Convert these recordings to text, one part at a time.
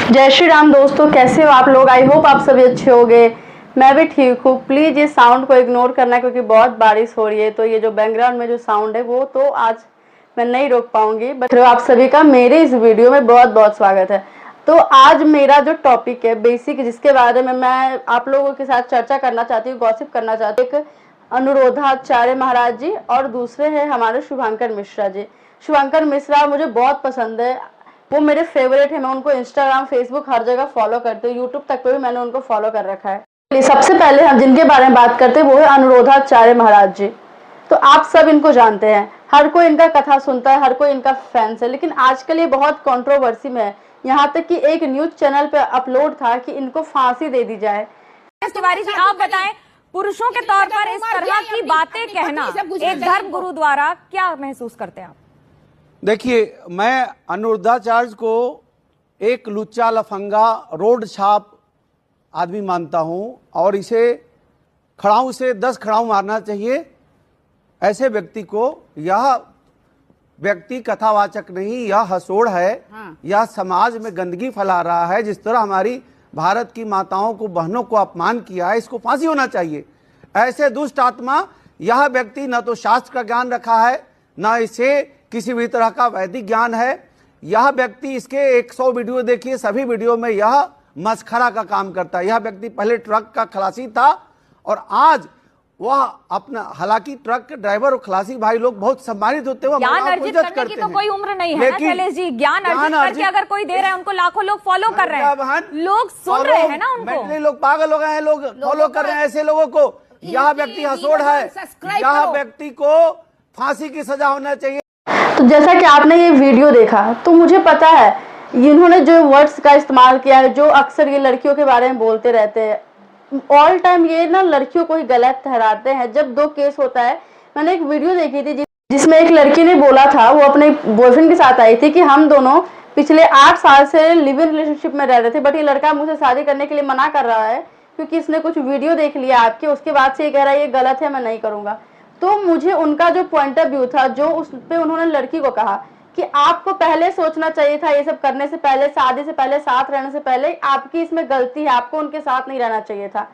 जय श्री राम दोस्तों, कैसे हो आप लोग। आई होप आप सभी अच्छे होंगे। मैं भी ठीक हूँ। प्लीज़ ये साउंड को इग्नोर करना क्योंकि बहुत बारिश हो रही है, तो ये जो बैकग्राउंड में जो साउंड है वो तो आज मैं नहीं रोक पाऊंगी। बट आप सभी का मेरे इस वीडियो में बहुत बहुत स्वागत है। तो आज मेरा जो टॉपिक है बेसिक, जिसके बारे में मैं आप लोगों के साथ चर्चा करना चाहती हूँ, गॉसिप करना चाहती हूँ, एक अनुराधाचार्य महाराज जी और दूसरे हैं हमारे शुभंकर मिश्रा जी। शुभंकर मिश्रा मुझे बहुत पसंद है, वो मेरे फेवरेट है। मैं उनको इंस्टाग्राम, फेसबुक हर जगह फॉलो करती हूँ, यूट्यूब तक पे भी मैंने उनको फॉलो कर रखा है। सबसे पहले हम जिनके बारे में बात करते हैं वो है अनुराधाचार्य महाराज जी। तो आप सब इनको जानते हैं, हर कोई इनका कथा सुनता है, हर कोई इनका फैंस है। लेकिन आजकल ये बहुत कंट्रोवर्सी में है, यहाँ तक कि एक न्यूज चैनल पे अपलोड था कि इनको फांसी दे दी जाए। तिवारी जी, आप बताएं, पुरुषों के तौर पर इस तरह की बातें कहना एक धर्म गुरु द्वारा, क्या महसूस करते हैं आप? देखिए, मैं अनुराधाचार्य को एक लुच्चा लफंगा रोड छाप आदमी मानता हूं और इसे खड़ाऊ से 10 खड़ाऊ मारना चाहिए। ऐसे व्यक्ति को, यह व्यक्ति कथावाचक नहीं, यह हंसोड़ है। यह समाज में गंदगी फैला रहा है। जिस तरह हमारी भारत की माताओं को, बहनों को अपमान किया है, इसको फांसी होना चाहिए। ऐसे दुष्ट आत्मा, यह व्यक्ति न तो शास्त्र का ज्ञान रखा है, न इसे किसी भी तरह का वैदिक ज्ञान है। यह व्यक्ति, इसके 100 वीडियो देखिए, सभी वीडियो में यह मस्खरा का काम करता है। यह व्यक्ति पहले ट्रक का खलासी था और आज वह अपना, हालांकि ट्रक के ड्राइवर और खलासी भाई लोग बहुत सम्मानित होते हैं, ज्ञान अर्जित करने की तो कोई उम्र नहीं है ना शैलेश जी। ज्ञान अर्जित करके अगर कोई दे रहा है, उनको लाखों लोग फॉलो कर रहे हैं, लोग सुन रहे हैं ना उनको। लोग पागल हो गए हैं, लोग फॉलो कर रहे हैं ऐसे लोगों को। यह व्यक्ति हंसोड़ है, यह व्यक्ति को फांसी की सजा होना चाहिए। तो जैसा कि आपने ये वीडियो देखा, तो मुझे पता है इन्होंने जो वर्ड्स का इस्तेमाल किया है, जो अक्सर ये लड़कियों के बारे में बोलते रहते हैं, ऑल टाइम ये ना लड़कियों को ही गलत ठहराते हैं। जब 2 केस होता है, मैंने एक वीडियो देखी थी जिसमें एक लड़की ने बोला था, वो अपने बॉयफ्रेंड के साथ आई थी कि हम दोनों पिछले 8 साल से लिव इन रिलेशनशिप में रह रहे थे, बट ये लड़का मुझसे शादी करने के लिए मना कर रहा है क्योंकि इसने कुछ वीडियो देख लिया आपके, उसके बाद से ये कह रहा है ये गलत है, मैं नहीं करूंगा। तो मुझे उनका जो पॉइंट ऑफ व्यू था, जो उस पे उन्होंने लड़की को कहा कि आपको पहले सोचना चाहिए था, ये सब करने से पहले, शादी से पहले, साथ रहने से पहले, आपकी इसमें गलती है, आपको उनके साथ नहीं रहना चाहिए था।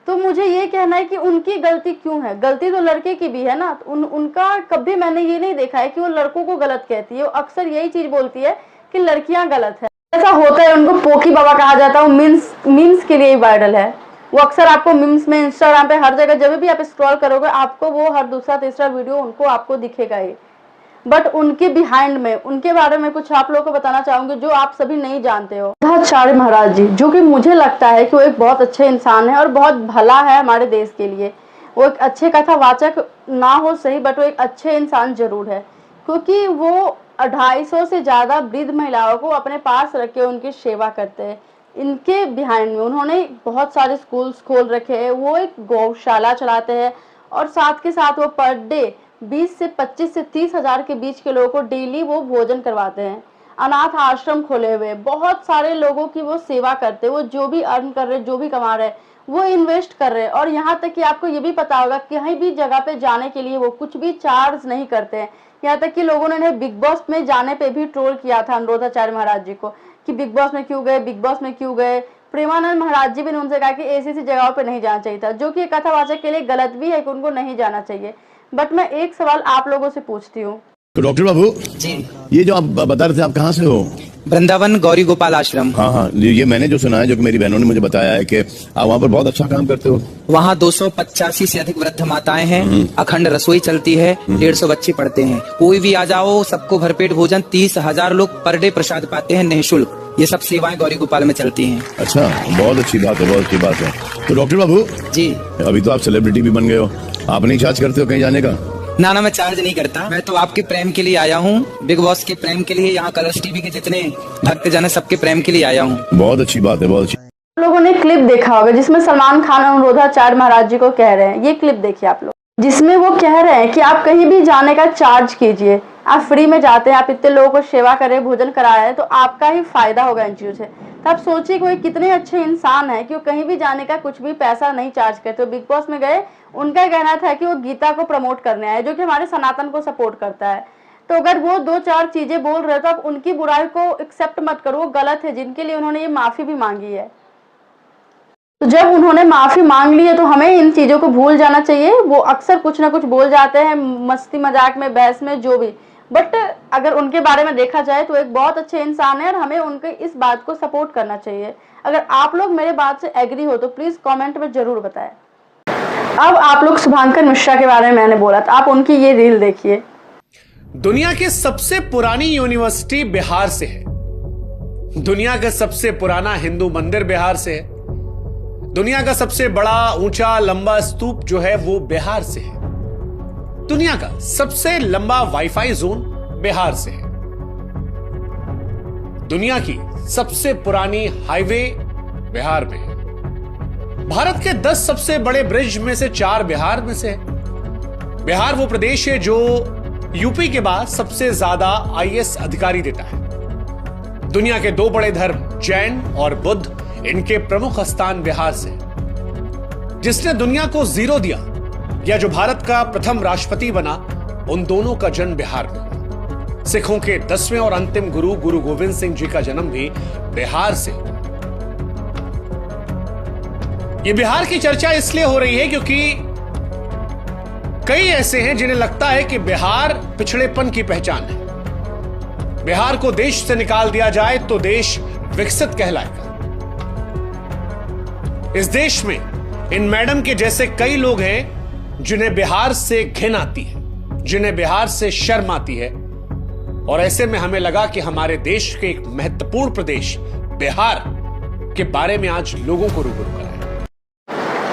तो मुझे ये कहना है कि उनकी गलती क्यों है? गलती तो लड़के की भी है ना। तो उनका कभी मैंने ये नहीं देखा है कि वो लड़कों को गलत कहती है। वो अक्सर यही चीज बोलती है कि लड़कियां गलत है। ऐसा होता है, उनको पोकी बाबा कहा जाता है, मीम्स के लिए ही वायरल है। वो अक्सर आपको मीम्स में, इंस्टाग्राम पे, हर जगह जब भी आप स्क्रॉल करोगे, आपको वो हर दूसरा तीसरा वीडियो उनको आपको दिखेगा ही। बट उनके बिहाइंड में, उनके बारे में कुछ आप लोगों को बताना चाहूंगी जो आप सभी नहीं जानते हो। अनुराधाचार्य महाराज जी, जो कि मुझे लगता है कि वो एक बहुत अच्छे इंसान है और बहुत भला है हमारे देश के लिए। वो एक अच्छे कथावाचक ना हो सही, बट वो एक अच्छे इंसान जरूर है, क्योंकि वो 250 से ज्यादा वृद्ध महिलाओं को अपने पास रख के उनकी सेवा करते हैं। इनके बिहाइंड में उन्होंने बहुत सारे स्कूल्स खोल रखे हैं, वो एक गौशाला चलाते हैं और साथ के साथ वो पर डे 20 से 25 से 30 हजार के बीच के लोगों को डेली वो भोजन करवाते हैं। अनाथ आश्रम खोले हुए, बहुत सारे लोगों की वो सेवा करते हैं। वो जो भी अर्न कर रहे, जो भी कमा रहे, वो इन्वेस्ट कर रहे हैं। और यहाँ तक कि आपको ये भी पता होगा, कहीं भी जगह पे जाने के लिए वो कुछ भी चार्ज नहीं करते हैं। यहाँ तक कि लोगों ने बिग बॉस में जाने पे भी ट्रोल किया था अनुराधाचार्य महाराज जी को कि बिग बॉस में क्यों गए, बिग बॉस में क्यों गए। प्रेमानंद महाराज जी भी ने उनसे कहा कि ऐसी जगहों पे नहीं जाना चाहिए था, जो कि कथावाचक के लिए गलत भी है कि उनको नहीं जाना चाहिए। बट मैं एक सवाल आप लोगों से पूछती हूँ। तो डॉक्टर बाबू जी, ये जो आप बता रहे थे, आप कहाँ से हो? वृंदावन गौरी गोपाल आश्रम। हाँ, ये मैंने जो सुना है, जो कि मेरी बहनों ने मुझे बताया है कि आप वहाँ पर बहुत अच्छा काम करते हो। वहाँ 285 से अधिक वृद्ध माताएं हैं, अखंड रसोई चलती है, 150 बच्चे पढ़ते हैं। कोई भी आ जाओ, सबको भरपेट भोजन, 30,000 लोग पर डे प्रसाद पाते हैं निःशुल्क। ये सब सेवाएं गौरी गोपाल में चलती हैं। अच्छा, बहुत अच्छी बात है, बहुत अच्छी बात है। तो डॉक्टर बाबू जी, अभी तो आप सेलिब्रिटी भी बन गए हो, आप नहीं चार्ज करते हो कहीं जाने का? ना, मैं चार्ज नहीं करता। मैं तो आपके प्रेम के लिए आया हूँ, बिग बॉस के प्रेम के लिए, यहाँ कलर्स टीवी के जितने भक्तजन है सबके प्रेम के लिए आया हूँ। बहुत अच्छी बात है, बहुत अच्छी। लोगों ने क्लिप देखा होगा जिसमें सलमान खान अनुराधाचार्य महाराज जी को कह रहे हैं, ये क्लिप देखिए आप लोग, जिसमें वो कह रहे हैं कि आप कहीं भी जाने का चार्ज कीजिए, आप फ्री में जाते हैं, आप इतने लोगों को सेवा कर रहे हैं, भोजन करा रहे हैं, तो आपका ही फायदा होगा इन चीजों से। तो आप सोचिए कि वो कितने अच्छे इंसान है कि वो कहीं भी जाने का कुछ भी पैसा नहीं चार्ज करते। तो बिग बॉस में गए, उनका कहना था कि वो गीता को प्रमोट करने आए, जो कि हमारे सनातन को सपोर्ट करता है। तो अगर वो 2-4 चीजें बोल रहे तो आप उनकी बुराई को एक्सेप्ट मत करो, वो गलत है, जिनके लिए उन्होंने ये माफी भी मांगी है। तो जब उन्होंने माफी मांग ली है तो हमें इन चीजों को भूल जाना चाहिए। वो अक्सर कुछ ना कुछ बोल जाते हैं मस्ती मजाक में, बहस में, जो भी, बट अगर उनके बारे में देखा जाए तो एक बहुत अच्छे इंसान है और हमें उनके इस बात को सपोर्ट करना चाहिए। अगर आप लोग मेरे बात से एग्री हो तो प्लीज कमेंट में जरूर बताएं। अब आप लोग शुभांकर मिश्रा के बारे में मैंने बोला था, आप उनकी ये रील देखिए। दुनिया की सबसे पुरानी यूनिवर्सिटी बिहार से है। दुनिया का सबसे पुराना हिंदू मंदिर बिहार से है। दुनिया का सबसे बड़ा ऊंचा लंबा स्तूप जो है वो बिहार से है। दुनिया का सबसे लंबा वाईफाई जोन बिहार से है। दुनिया की सबसे पुरानी हाईवे बिहार में है। भारत के 10 सबसे बड़े ब्रिज में से 4 बिहार में से है। बिहार वो प्रदेश है जो यूपी के बाद सबसे ज्यादा आईएएस अधिकारी देता है। दुनिया के 2 बड़े धर्म जैन और बुद्ध, इनके प्रमुख स्थान बिहार से। जिसने दुनिया को 0 दिया या जो भारत का प्रथम राष्ट्रपति बना, उन दोनों का जन्म बिहार में हुआ। सिखों के 10वें और अंतिम गुरु गुरु गोविंद सिंह जी का जन्म भी बिहार से हुआ। ये बिहार की चर्चा इसलिए हो रही है क्योंकि कई ऐसे हैं जिन्हें लगता है कि बिहार पिछड़ेपन की पहचान है। बिहार को देश से निकाल दिया जाए तो देश विकसित कहलाएगा। इस देश में इन मैडम के जैसे कई लोग हैं जिन्हें बिहार से घिन आती है, जिन्हें बिहार से शर्म आती है, और ऐसे में हमें लगा कि हमारे देश के एक महत्वपूर्ण प्रदेश बिहार के बारे में आज लोगों को रूबरू कराएं।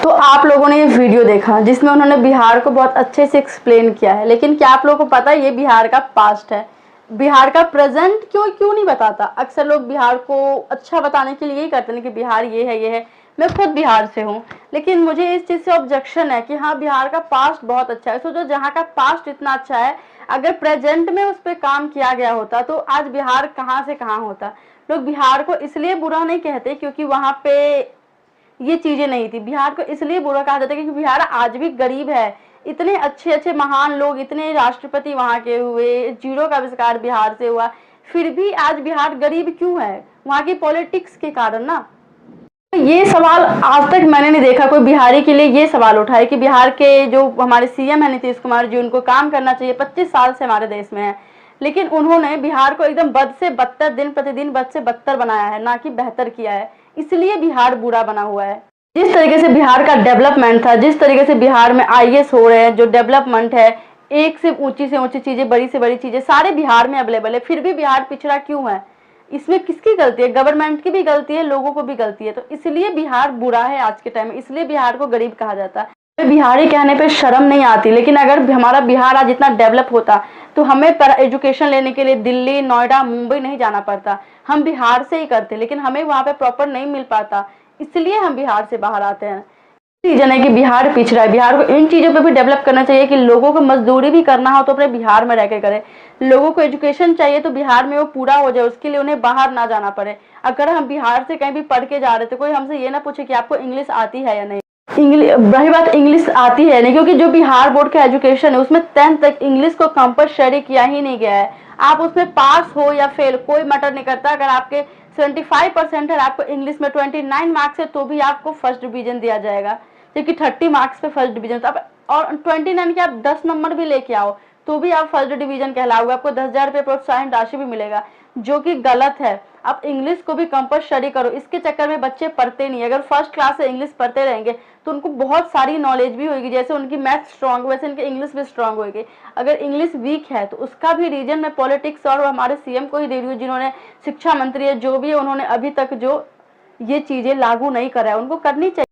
तो आप लोगों ने ये वीडियो देखा जिसमें उन्होंने बिहार को बहुत अच्छे से एक्सप्लेन किया है, लेकिन क्या आप लोगों को पता है ये बिहार का पास्ट है? बिहार का प्रेजेंट क्यों नहीं बताता? अक्सर लोग बिहार को अच्छा बताने के लिए ही करते हैं कि बिहार ये है, ये है। मैं खुद बिहार से हूँ, लेकिन मुझे इस चीज से ऑब्जेक्शन है कि हाँ, बिहार का पास्ट बहुत अच्छा है। सोचो, जहाँ का पास्ट इतना अच्छा है, अगर प्रेजेंट में उस पर काम किया गया होता तो आज बिहार कहाँ से कहाँ होता। लोग बिहार को इसलिए बुरा नहीं कहते क्योंकि वहां पे ये चीजें नहीं थी। बिहार को इसलिए बुरा कहा जाता है क्योंकि बिहार आज भी गरीब है। इतने अच्छे अच्छे महान लोग, इतने राष्ट्रपति वहां के हुए, जीरो का आविष्कार बिहार से हुआ, फिर भी आज बिहार गरीब क्यों है? वहां की पॉलिटिक्स के कारण ना। ये सवाल आज तक मैंने नहीं देखा कोई बिहारी के लिए ये सवाल उठाए कि बिहार के जो हमारे सीएम है नीतीश कुमार जी, उनको काम करना चाहिए। 25 साल से हमारे देश में है, लेकिन उन्होंने बिहार को एकदम बद से बदतर, दिन प्रतिदिन बद से बदतर बनाया है, ना कि बेहतर किया है। इसलिए बिहार बुरा बना हुआ है। जिस तरीके से बिहार का डेवलपमेंट था, जिस तरीके से बिहार में आईएएस हो रहे हैं, जो डेवलपमेंट है, एक से ऊंची चीजें, बड़ी से बड़ी चीजें सारे बिहार में अवेलेबल है, फिर भी बिहार पिछड़ा क्यों है? इसमें किसकी गलती है? गवर्नमेंट की भी गलती है, लोगों को भी गलती है। तो इसलिए बिहार बुरा है आज के टाइम में, इसलिए बिहार को गरीब कहा जाता है। बिहारी कहने पे शर्म नहीं आती, लेकिन अगर हमारा बिहार आज इतना डेवलप होता तो हमें एजुकेशन लेने के लिए दिल्ली, नोएडा, मुंबई नहीं जाना पड़ता। हम बिहार से ही करते, लेकिन हमें वहां पे प्रॉपर नहीं मिल पाता, इसलिए हम बिहार से बाहर आते हैं। रीजन है कि बिहार पिछड़ा है। बिहार को इन चीजों पे भी डेवलप करना चाहिए कि लोगों को मजदूरी भी करना हो तो अपने बिहार में रहकर करे। लोगों को एजुकेशन चाहिए तो बिहार में वो पूरा हो जाए, उसके लिए उन्हें बाहर ना जाना पड़े। अगर हम बिहार से कहीं भी पढ़ के जा रहे थे, कोई हमसे ये ना पूछे कि आपको इंग्लिश आती है या नहीं। रही बात इंग्लिश आती है नहीं, क्योंकि जो बिहार बोर्ड का एजुकेशन है उसमें 10th तक इंग्लिश को कंपलसरी किया ही नहीं गया है। आप उसमें पास हो या फेल कोई मैटर नहीं करता। अगर आपके 75% है, आपको इंग्लिश में 29 मार्क्स है, तो भी आपको फर्स्ट डिवीजन दिया जाएगा, क्योंकि 30 मार्क्स पे फर्स्ट डिवीजन। और 29 के आप 10 नंबर भी लेके आओ तो भी आप फर्स्ट डिवीजन कहलाओगे। आपको 10,000 रुपये प्रोत्साहन राशि भी मिलेगा, जो कि गलत है। आप इंग्लिश को भी कंपलसरी करो। इसके चक्कर में बच्चे पढ़ते नहीं। अगर फर्स्ट क्लास से इंग्लिश पढ़ते रहेंगे तो उनको बहुत सारी नॉलेज भी होगी। जैसे उनकी मैथ स्ट्रांग, वैसे उनकी इंग्लिश भी स्ट्रांग होगी। अगर इंग्लिश वीक है तो उसका भी रीजन मैं पॉलिटिक्स और हमारे सीएम को ही दे रही हूँ, जिन्होंने शिक्षा मंत्री है, जो भी है, उन्होंने अभी तक जो ये चीजें लागू नहीं करा है, उनको करनी चाहिए।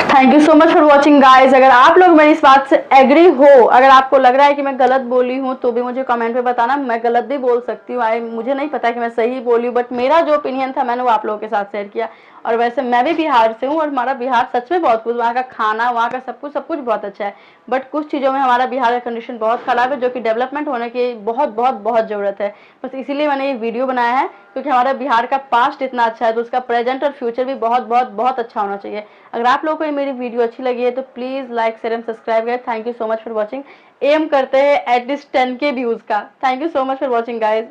Thank you so much for watching guys. अगर आप लोग मेरी इस बात से एग्री हो, अगर आपको लग रहा है कि मैं गलत बोली हूँ तो भी मुझे कमेंट में बताना। मैं गलत भी बोल सकती हूँ, मुझे नहीं पता कि मैं सही बोली हूँ, बट मेरा जो ओपिनियन था मैंने वो आप लोगों के साथ शेयर किया। और वैसे मैं भी बिहार से हूँ और हमारा बिहार सच में बहुत कुछ, वहाँ का खाना, वहाँ का सब कुछ बहुत अच्छा है, बट कुछ चीज़ों में हमारा बिहार का कंडीशन बहुत ख़राब है, जो कि डेवलपमेंट होने की बहुत ज़रूरत है। बस इसीलिए मैंने ये वीडियो बनाया है, क्योंकि हमारा बिहार का पास्ट इतना अच्छा है तो उसका प्रेजेंट और फ्यूचर भी बहुत अच्छा होना चाहिए। अगर आप लोगों को ये मेरी वीडियो अच्छी लगी है तो please like share and subscribe करें। Thank you so much for watching. Aim करते हैं एटलीस्ट 10K व्यूज़ का। Thank you so much for watching guys.